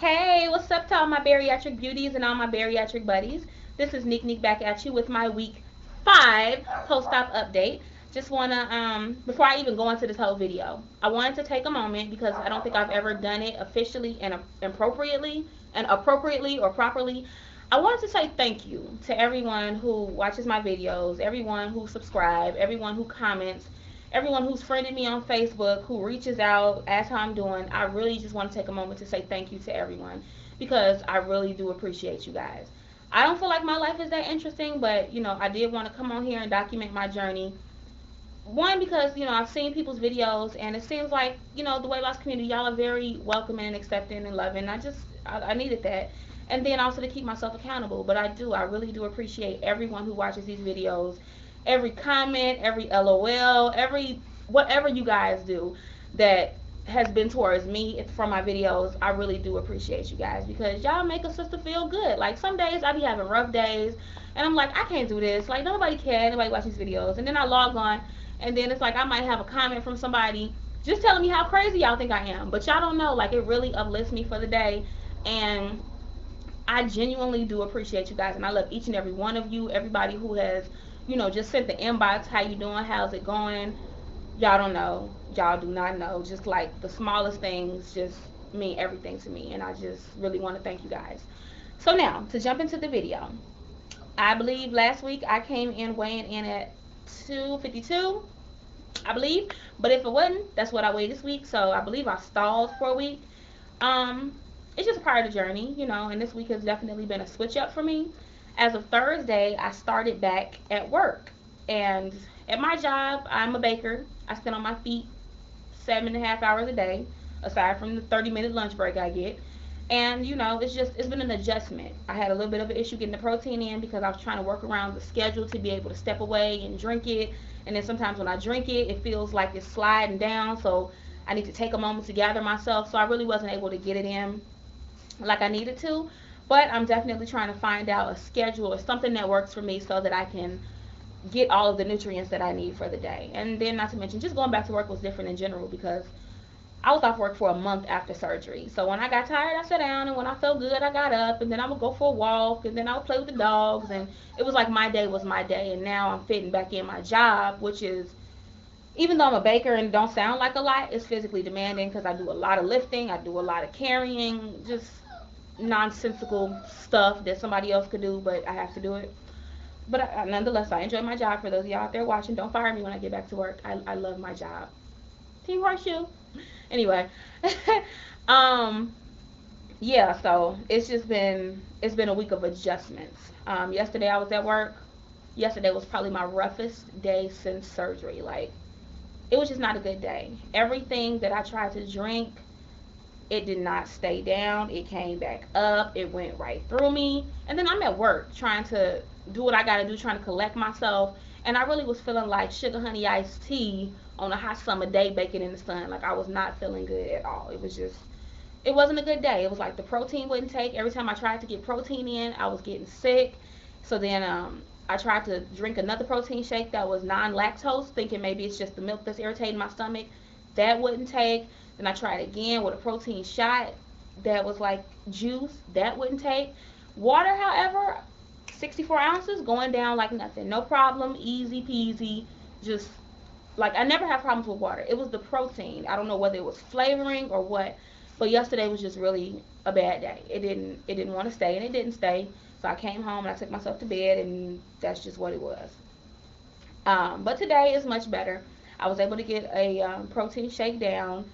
Hey, what's up to all my bariatric beauties and all my bariatric buddies? This is Nick back at you with my week 5 post-op update. Just wanna before I even go into this whole video, I wanted to take a moment because I don't think I've ever done it officially and appropriately or properly. I wanted to say thank you to everyone who watches my videos, everyone who subscribes, everyone who comments, everyone who's friended me on Facebook, who reaches out, asks how I'm doing. I really just want to take a moment to say thank you to everyone because I really do appreciate you guys. I don't feel like my life is that interesting, but I did want to come on here and document my journey. One, because I've seen people's videos and it seems like the weight loss community, y'all are very welcoming and accepting and loving. I needed that, and then also to keep myself accountable. But I really do appreciate everyone who watches these videos, every comment, every LOL, every whatever you guys do that has been towards me from my videos. I really do appreciate you guys because y'all make a sister feel good. Like some days I be having rough days and I'm like, I can't do this. Like nobody cares, nobody watches these videos. And then I log on and then it's like I might have a comment from somebody just telling me how crazy y'all think I am. But y'all don't know, like it really uplifts me for the day. And I genuinely do appreciate you guys, and I love each and every one of you. Everybody who has, just sent the inbox, how you doing, how's it going? Y'all don't know, y'all do not know. Just like the smallest things, just mean everything to me, and I just really want to thank you guys. So now to jump into the video, I believe last week I came in weighing in at 252, I believe. But if it wasn't, that's what I weighed this week. So I believe I stalled for a week. Um, it's just a part of the journey, and this week has definitely been a switch up for me. As of Thursday, I started back at work. And at my job, I'm a baker. I stand on my feet 7.5 hours a day, aside from the 30-minute lunch break I get. And it's been an adjustment. I had a little bit of an issue getting the protein in because I was trying to work around the schedule to be able to step away and drink it. And then sometimes when I drink it, it feels like it's sliding down. So I need to take a moment to gather myself. So I really wasn't able to get it in like I needed to. But I'm definitely trying to find out a schedule or something that works for me so that I can get all of the nutrients that I need for the day. And then, not to mention, just going back to work was different in general because I was off work for a month after surgery. So when I got tired, I sat down, and when I felt good, I got up, and then I would go for a walk, and then I would play with the dogs, and it was like my day was my day. And now I'm fitting back in my job, which is, even though I'm a baker and don't sound like a lot, it's physically demanding because I do a lot of lifting, I do a lot of carrying, just nonsensical stuff that somebody else could do, but I have to do it. But nonetheless, I enjoy my job. For those of y'all out there watching, don't fire me when I get back to work. I love my job. Team Horseshoe. Anyway, um, yeah. So it's been a week of adjustments. Yesterday I was at work. Yesterday was probably my roughest day since surgery. Like it was just not a good day. Everything that I tried to drink, it did not stay down. It came back up. It went right through me. And then I'm at work trying to do what I got to do, trying to collect myself. And I really was feeling like sugar honey iced tea on a hot summer day baking in the sun. Like I was not feeling good at all. It wasn't a good day. It was like the protein wouldn't take. Every time I tried to get protein in, I was getting sick. So then I tried to drink another protein shake that was non-lactose, thinking maybe it's just the milk that's irritating my stomach. That wouldn't take. Then I tried again with a protein shot that was like juice. That wouldn't take. Water, however, 64 ounces going down like nothing. No problem. Easy peasy. Just like I never have problems with water. It was the protein. I don't know whether it was flavoring or what. But yesterday was just really a bad day. It didn't want to stay, and it didn't stay. So I came home and I took myself to bed, and that's just what it was. But today is much better. I was able to get a protein shake down.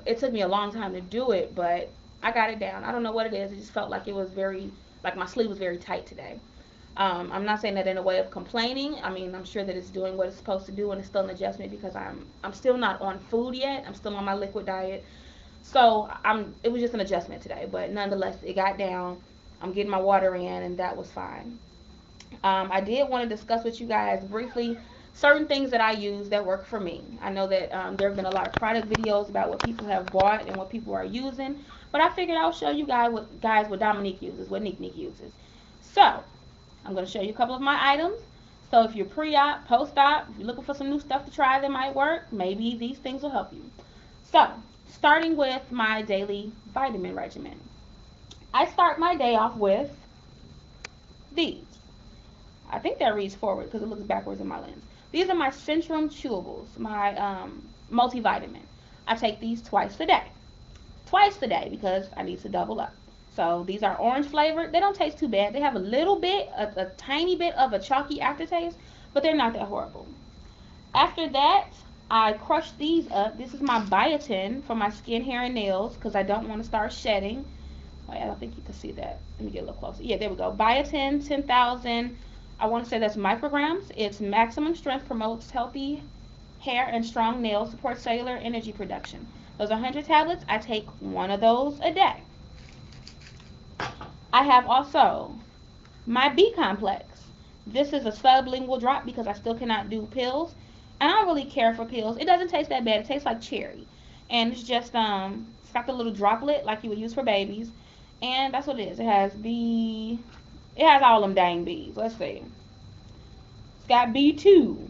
It took me a long time to do it, but I got it down. I don't know what it is. It just felt like it was very, like my sleeve was very tight today. I'm not saying that in a way of complaining. I mean, I'm sure that it's doing what it's supposed to do, and it's still an adjustment because I'm still not on food yet. I'm still on my liquid diet, so it was just an adjustment today. But nonetheless, it got down. I'm getting my water in, and that was fine. I did want to discuss with you guys briefly certain things that I use that work for me. I know that there have been a lot of product videos about what people have bought and what people are using, but I figured I'll show you guys what Dominique uses, what Nick uses. So I'm going to show you a couple of my items. So if you're pre-op, post-op, if you're looking for some new stuff to try that might work, maybe these things will help you. So Starting with my daily vitamin regimen. I start my day off with these. I think that reads forward because it looks backwards in my lens. These are my Centrum chewables, my multivitamin. I take these twice a day. Twice a day because I need to double up. So these are orange flavored. They don't taste too bad. They have a little bit, a tiny bit of a chalky aftertaste, but they're not that horrible. After that, I crush these up. This is my biotin for my skin, hair, and nails because I don't want to start shedding. Wait, I don't think you can see that. Let me get a little closer. Yeah, there we go. Biotin 10,000. I want to say that's micrograms. It's maximum strength, promotes healthy hair and strong nails, supports cellular energy production. Those are 100 tablets. I take one of those a day. I have also my B complex. This is a sublingual drop because I still cannot do pills. And I don't really care for pills. It doesn't taste that bad. It tastes like cherry. And it's just it's got the little droplet like you would use for babies. And that's what it is. It has all them dang B's. Let's see. It's got B2.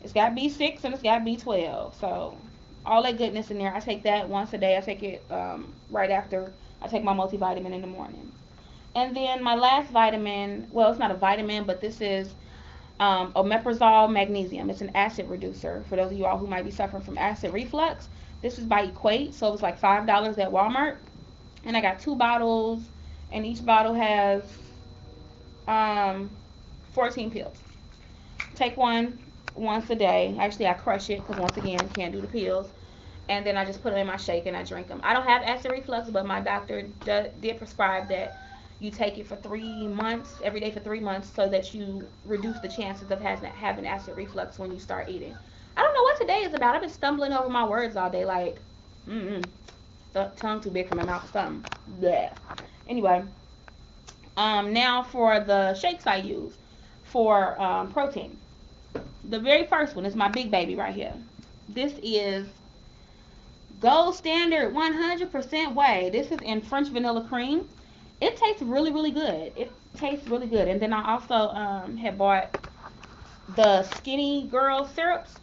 It's got B6 and it's got B12. So all that goodness in there. I take that once a day. I take it right after I take my multivitamin in the morning. And then my last vitamin, well, it's not a vitamin, but this is omeprazole magnesium. It's an acid reducer for those of you all who might be suffering from acid reflux. This is by Equate, so it's like $5 at Walmart. And I got 2 bottles, and each bottle has 14 pills. Take one once a day. Actually, I crush it because once again, can't do the pills. And then I just put them in my shake and I drink them. I don't have acid reflux, but my doctor did prescribe that you take it for 3 months, every day for 3 months, so that you reduce the chances of having acid reflux when you start eating. I don't know what today is about. I've been stumbling over my words all day, like, the tongue too big for my mouth or something. Bleh. Anyway, now for the shakes I use for protein. The very first one is my big baby right here. This is Gold Standard 100% whey. This is in French vanilla cream. It tastes really, really good. It tastes really good. And then I also had bought the Skinny Girl syrups.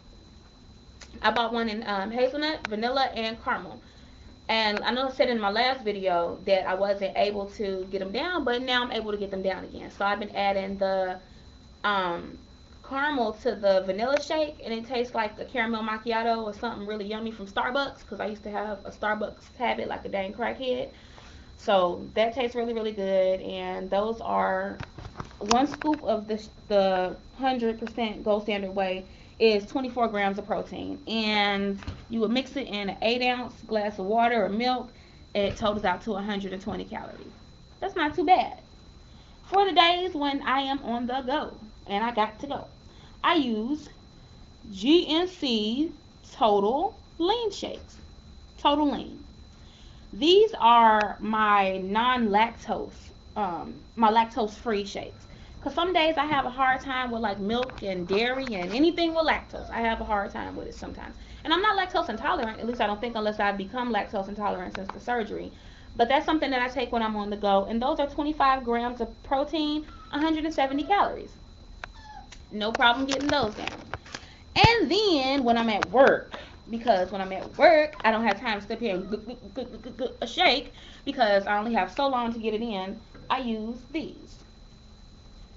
I bought one in hazelnut, vanilla, and caramel. And I know I said in my last video that I wasn't able to get them down, but now I'm able to get them down again. So I've been adding the caramel to the vanilla shake, and it tastes like a caramel macchiato or something really yummy from Starbucks, because I used to have a Starbucks habit like a dang crackhead. So that tastes really, really good. And those are 1 scoop of the 100% Gold Standard whey is 24 grams of protein. And you would mix it in an 8-ounce glass of water or milk. It totals out to 120 calories. That's not too bad. For the days when I am on the go and I got to go, I use GNC Total Lean Shakes. Total Lean. These are my non-lactose, my lactose-free shakes. Because some days I have a hard time with like milk and dairy and anything with lactose. I have a hard time with it sometimes. And I'm not lactose intolerant, at least I don't think, unless I've become lactose intolerant since the surgery. But that's something that I take when I'm on the go. And those are 25 grams of protein, 170 calories. No problem getting those down. And then when I'm at work, because when I'm at work, I don't have time to sit here and a shake because I only have so long to get it in. I use these.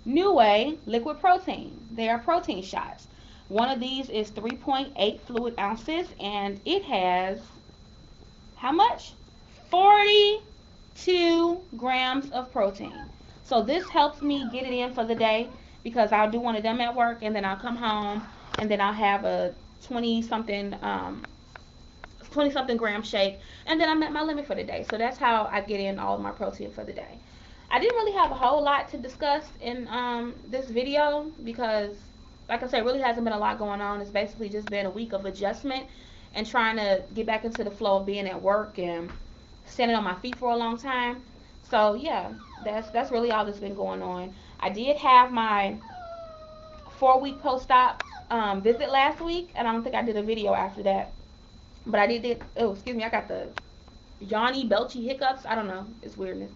New Way Liquid Protein. They are protein shots. One of these is 3.8 fluid ounces, and it has how much? 42 grams of protein. So this helps me get it in for the day because I'll do one of them at work, and then I'll come home, and then I'll have a 20 something gram shake, and then I'm at my limit for the day. So that's how I get in all of my protein for the day. I didn't really have a whole lot to discuss in this video because, like I said, really hasn't been a lot going on. It's basically just been a week of adjustment and trying to get back into the flow of being at work and standing on my feet for a long time. So yeah, that's really all that's been going on. I did have my 4-week post-op visit last week, and I don't think I did a video after that. But I did, oh, excuse me, I got the yawny, belchy hiccups. I don't know, it's weirdness.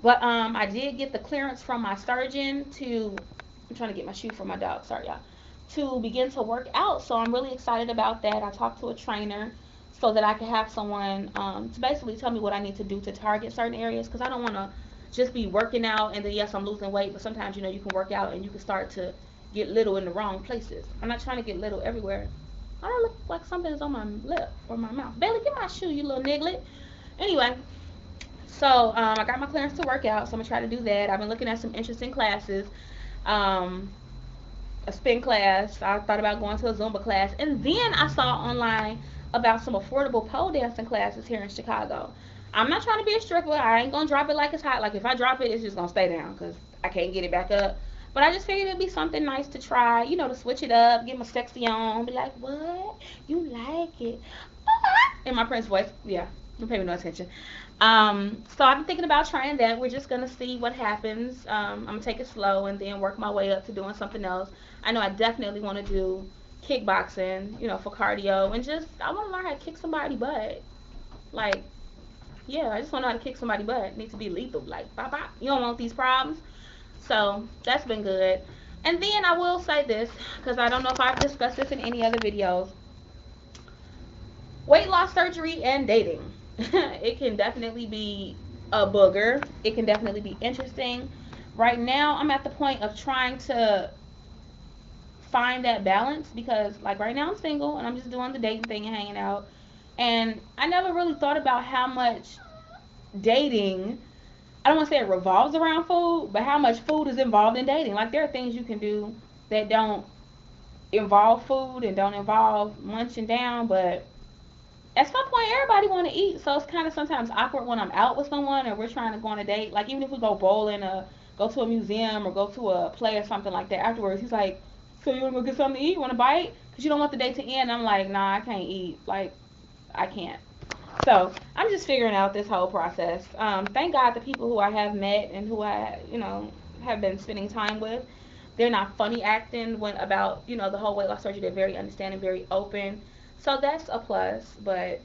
But I did get the clearance from my surgeon to, I'm trying to get my shoe for my dog, sorry y'all, to begin to work out. So I'm really excited about that. I talked to a trainer. so that I can have someone to basically tell me what I need to do to target certain areas, because I don't want to just be working out and then yes I'm losing weight, but sometimes you can work out and you can start to get little in the wrong places. I'm not trying to get little everywhere. I don't look like something's on my lip or my mouth. Bailey, get my shoe, you little niglet. Anyway, so I got my clearance to work out, so I'm gonna try to do that. I've been looking at some interesting classes. Um, a spin class. I thought about going to a Zumba class, and then I saw online about some affordable pole dancing classes here in Chicago. I'm not trying to be a stripper. I ain't gonna drop it like it's hot. Like if I drop it, it's just gonna stay down because I can't get it back up. But I just figured it'd be something nice to try, to switch it up, get my sexy on, be like, what? You like it? In my Prince voice, yeah. Don't pay me no attention. So I've been thinking about trying that. We're just gonna see what happens. I'm gonna take it slow and then work my way up to doing something else. I know I definitely want to do kickboxing, for cardio, and just I want to learn how to kick somebody butt. Like, yeah, I just want to know how to kick somebody butt. It needs to be lethal. Like, bop bop. You don't want these problems. So that's been good. And then I will say this because I don't know if I've discussed this in any other videos. Weight loss surgery and dating. It can definitely be a booger. It can definitely be interesting. Right now, I'm at the point of trying to find that balance because, like, right now I'm single and I'm just doing the dating thing and hanging out. And I never really thought about how much dating, I don't want to say it revolves around food, but how much food is involved in dating. Like, there are things you can do that don't involve food and don't involve munching down, but at some point everybody want to eat, so it's kind of sometimes awkward when I'm out with someone or we're trying to go on a date. Like even if we go bowling or go to a museum or go to a play or something like that, afterwards he's like, so you want to go get something to eat, you want to bite, because you don't want the date to end. I'm like, nah, I can't eat, like I can't. So I'm just figuring out this whole process. Thank God the people who I have met and who I have been spending time with, they're not funny acting when about the whole weight loss surgery. They're very understanding, very open, so that's a plus. But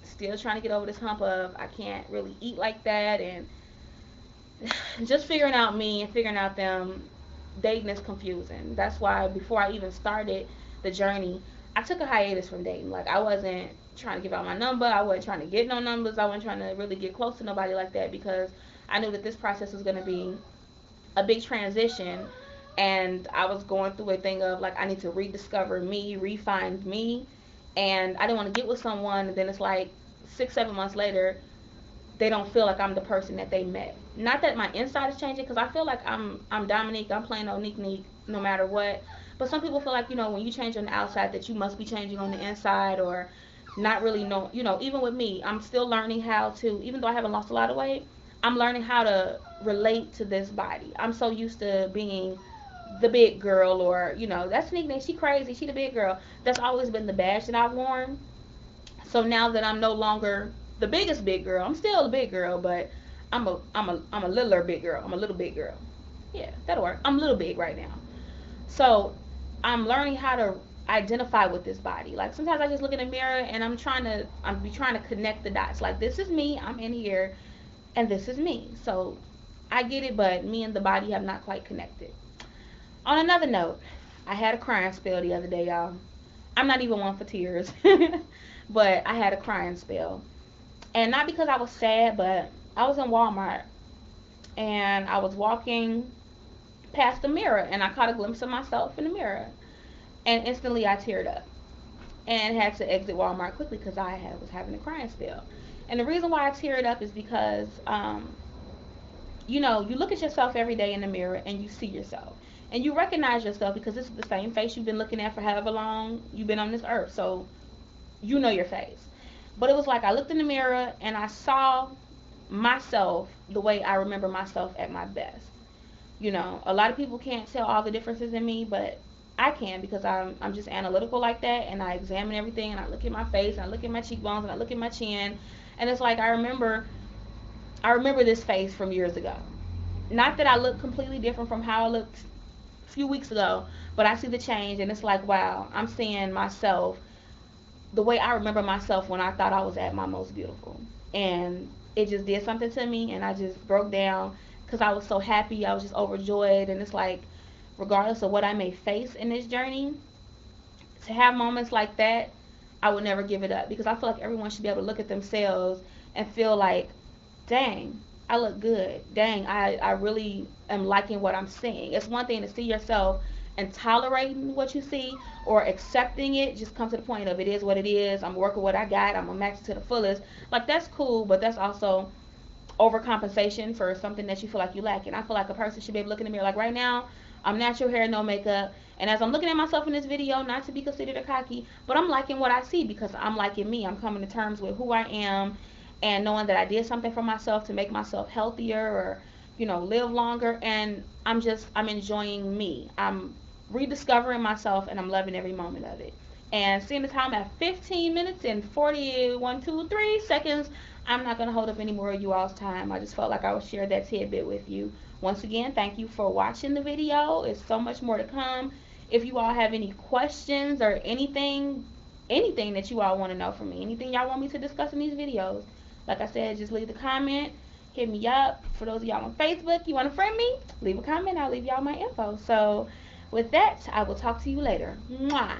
still trying to get over this hump of I can't really eat like that, and just figuring out me and figuring out them. Dating is confusing. That's why before I even started the journey, I took a hiatus from dating. Like I wasn't trying to give out my number. I wasn't trying to get no numbers. I wasn't trying to really get close to nobody like that because I knew that this process was going to be a big transition, and I was going through a thing of like I need to rediscover me, refine me, and I didn't want to get with someone and then it's like 6 7 months later they don't feel like I'm the person that they met. Not that my inside is changing, because I feel like I'm Dominique. I'm playing Onique no matter what. But some people feel like when you change on the outside that you must be changing on the inside, or not really know. Even with me, I'm still learning how to. Even though I haven't lost a lot of weight, I'm learning how to relate to this body. I'm so used to being the big girl, or that's Nick. She crazy. She the big girl. That's always been the badge that I've worn. So now that I'm no longer the biggest big girl, I'm still a big girl, but I'm a littler big girl. I'm a little big girl. Yeah, that'll work. I'm a little big right now. So I'm learning how to identify with this body. Like sometimes I just look in the mirror and I'm be trying to connect the dots. Like this is me, I'm in here, and this is me. So I get it, but me and the body have not quite connected. On another note, I had a crying spell the other day, y'all. I'm not even one for tears, but I had a crying spell. And not because I was sad, but I was in Walmart and I was walking past the mirror and I caught a glimpse of myself in the mirror. And instantly I teared up and had to exit Walmart quickly because was having a crying spell. And the reason why I teared up is because, you look at yourself every day in the mirror and you see yourself. And you recognize yourself because this is the same face you've been looking at for however long you've been on this earth. So you know your face. But it was like I looked in the mirror and I saw myself the way I remember myself at my best. A lot of people can't tell all the differences in me, but I can because I'm just analytical like that, and I examine everything and I look at my face and I look at my cheekbones and I look at my chin, and it's like I remember this face from years ago. Not that I look completely different from how I looked a few weeks ago, but I see the change and it's like wow, I'm seeing myself the way I remember myself when I thought I was at my most beautiful. And it just did something to me and I just broke down because I was so happy. I was just overjoyed. And it's like, regardless of what I may face in this journey, to have moments like that I would never give it up because I feel like everyone should be able to look at themselves and feel like, dang, I look good. Dang, I really am liking what I'm seeing. It's one thing to see yourself and tolerating what you see or accepting it. Just come to the point of it is what it is. I'm working what I got. I'm gonna max it to the fullest. Like that's cool, but that's also overcompensation for something that you feel like you lack. And I feel like a person should be able to look in the mirror like right now, I'm natural hair, no makeup. And as I'm looking at myself in this video, not to be considered a cocky, but I'm liking what I see because I'm liking me. I'm coming to terms with who I am and knowing that I did something for myself to make myself healthier or, live longer. And I'm enjoying me. I'm rediscovering myself and I'm loving every moment of it. And seeing the time at 15 minutes and 41, 2, 3 seconds, I'm not going to hold up any more of you all's time. I just felt like I would share that tidbit with you. Once again, thank you for watching the video. It's so much more to come. If you all have any questions or anything that you all want to know from me, anything y'all want me to discuss in these videos, like I said, just leave the comment. Hit me up. For those of y'all on Facebook, you want to friend me, leave a comment. I'll leave y'all my info. So with that, I will talk to you later. Mwah.